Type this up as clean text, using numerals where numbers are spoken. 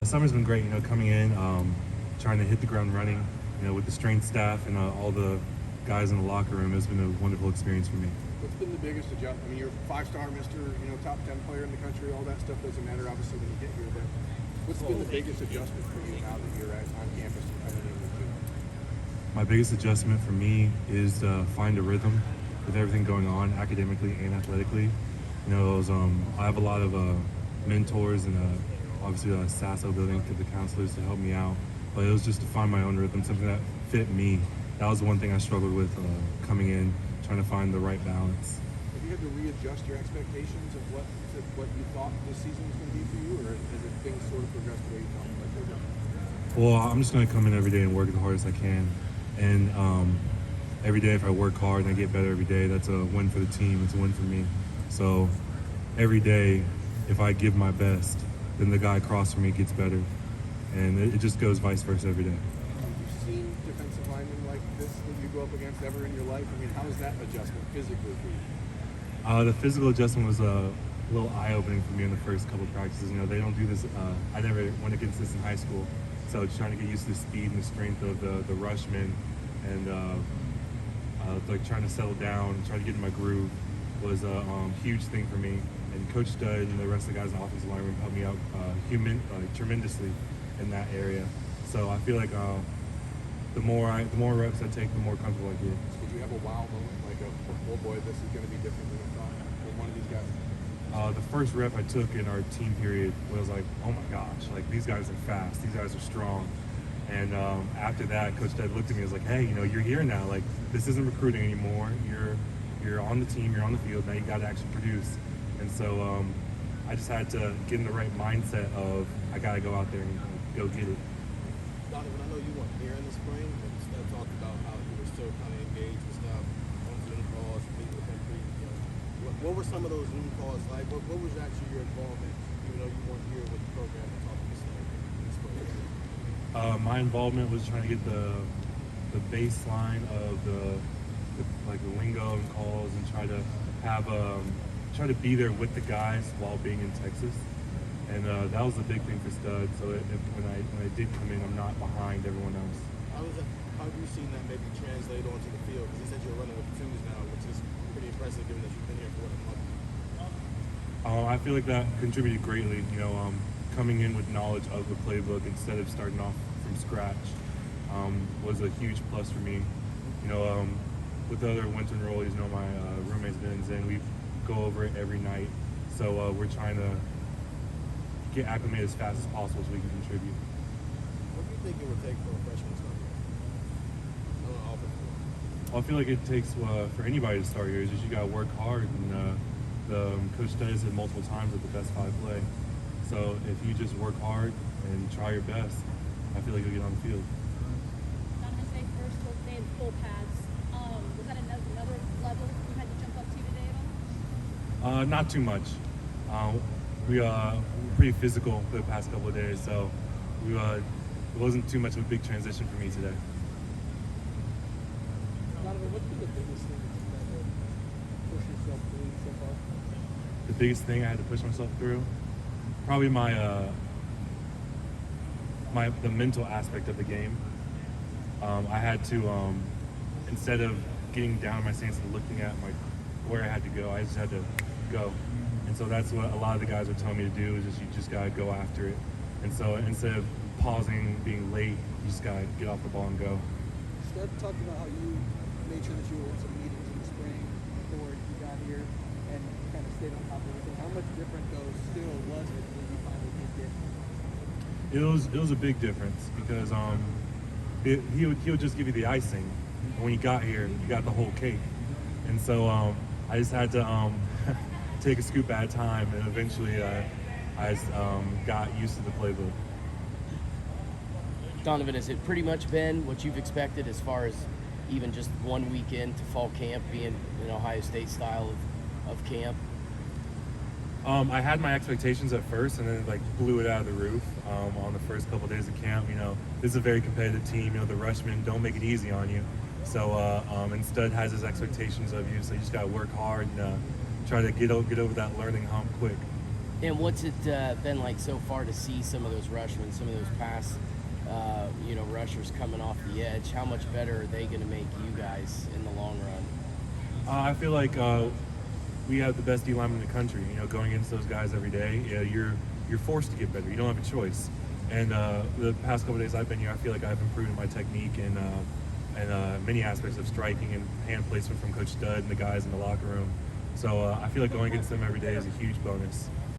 Summer's been great, coming in, trying to hit the ground running, with the strength staff and all the guys in the locker room. It's been a wonderful experience for me. What's been the biggest adjustment? I mean, you're a five-star Mister, top 10 player in the country. All that stuff doesn't matter, obviously, when you get here. But what's been the biggest adjustment for you now that you're on campus and coming in with you? My biggest adjustment for me is to find a rhythm with everything going on academically and athletically. I have a lot of mentors and obviously a SASO building to the counselors to help me out. But it was just to find my own rhythm, something that fit me. That was one thing I struggled with coming in, trying to find the right balance. Have you had to readjust your expectations of what you thought this season was going to be for you, or has it things sort of progressed the way you thought like they were? Well, I'm just going to come in every day and work as hard as I can. And every day, if I work hard and I get better every day, that's a win for the team. It's a win for me. So every day, if I give my best, then the guy across from me gets better. And it just goes vice versa every day. Have you seen defensive linemen like this that you go up against ever in your life? I mean, how is that adjustment physically for you? The physical adjustment was a little eye-opening for me in the first couple of practices. They don't do this. I never went against this in high school. So just trying to get used to the speed and the strength of the rushmen and trying to settle down, trying to get in my groove was a huge thing for me. And Coach Stud and the rest of the guys in the offensive line room helped me out tremendously in that area. So I feel like the more reps I take, the more comfortable I get. Did you have a wow moment, like oh boy, this is going to be different than I thought with one of these guys? The first rep I took in our team period was like, oh my gosh, like these guys are fast, these guys are strong. And after that, Coach Stud looked at me and was like, hey, you're here now. Like this isn't recruiting anymore. You're on the team, you're on the field. Now you got to actually produce. And so I just had to get in the right mindset of I got to go out there and go get it. Donovan, I know you weren't here in the spring, but Steph talked about how you were still kind of engaged with stuff on Zoom calls, meeting with him. What were some of those Zoom calls like? What was actually your involvement, even though you weren't here with the program and talking to Steph in the spring? My involvement was trying to get the baseline of the lingo and calls and try to be there with the guys while being in Texas. And that was a big thing for Stud. So when I did come in, I'm not behind everyone else. How have you seen that maybe translate onto the field? Because he said you're running with twos now, which is pretty impressive given that you've been here for a month. I feel like that contributed greatly. Coming in with knowledge of the playbook instead of starting off from scratch was a huge plus for me. With the other winter enrollees, my roommates Vince, and we go over it every night. So we're trying to get acclimated as fast as possible so we can contribute. What do you think it would take for a freshman to start here? Well, I feel like it takes for anybody to start here is just you got to work hard, and the coach does it multiple times at the best five play. So if you just work hard and try your best, I feel like you'll get on the field. Donovan, today first day in full pads. Was that another level you had to jump up to today at all? Not too much. We were pretty physical for the past couple of days, so it wasn't too much of a big transition for me today. Donovan, what's been the biggest thing that you've had to push yourself through so far? The biggest thing I had to push myself through, probably the mental aspect of the game. I had to instead of getting down in my stance and looking at where I had to go, I just had to go. And so that's what a lot of the guys are telling me to do is you just gotta go after it. And so instead of pausing, being late, you just gotta get off the ball and go. Steph talked about how you made sure that you were in some meetings in the spring before you got here and kind of stayed on top of everything. How much different though still was it when you finally did get? It was a big difference because he would just give you the icing. And when you got here, you got the whole cake. And so I just had to take a scoop at a time, and eventually I got used to the playbook. Donovan, has it pretty much been what you've expected as far as even just 1 weekend to fall camp being an Ohio State style of camp? I had my expectations at first, and then blew it out of the roof on the first couple of days of camp. This is a very competitive team. The Rushmen don't make it easy on you. So and Stud has his expectations of you, so you just got to work hard and try to get over that learning hump quick. And what's it been like so far to see some of those rushmen, some of those pass, rushers coming off the edge? How much better are they going to make you guys in the long run? I feel like we have the best D lineman in the country. You know, going against those guys every day, you're forced to get better. You don't have a choice. And the past couple of days I've been here, I feel like I've improved in my technique and many aspects of striking and hand placement from Coach Stud and the guys in the locker room. So I feel like going against them every day is a huge bonus.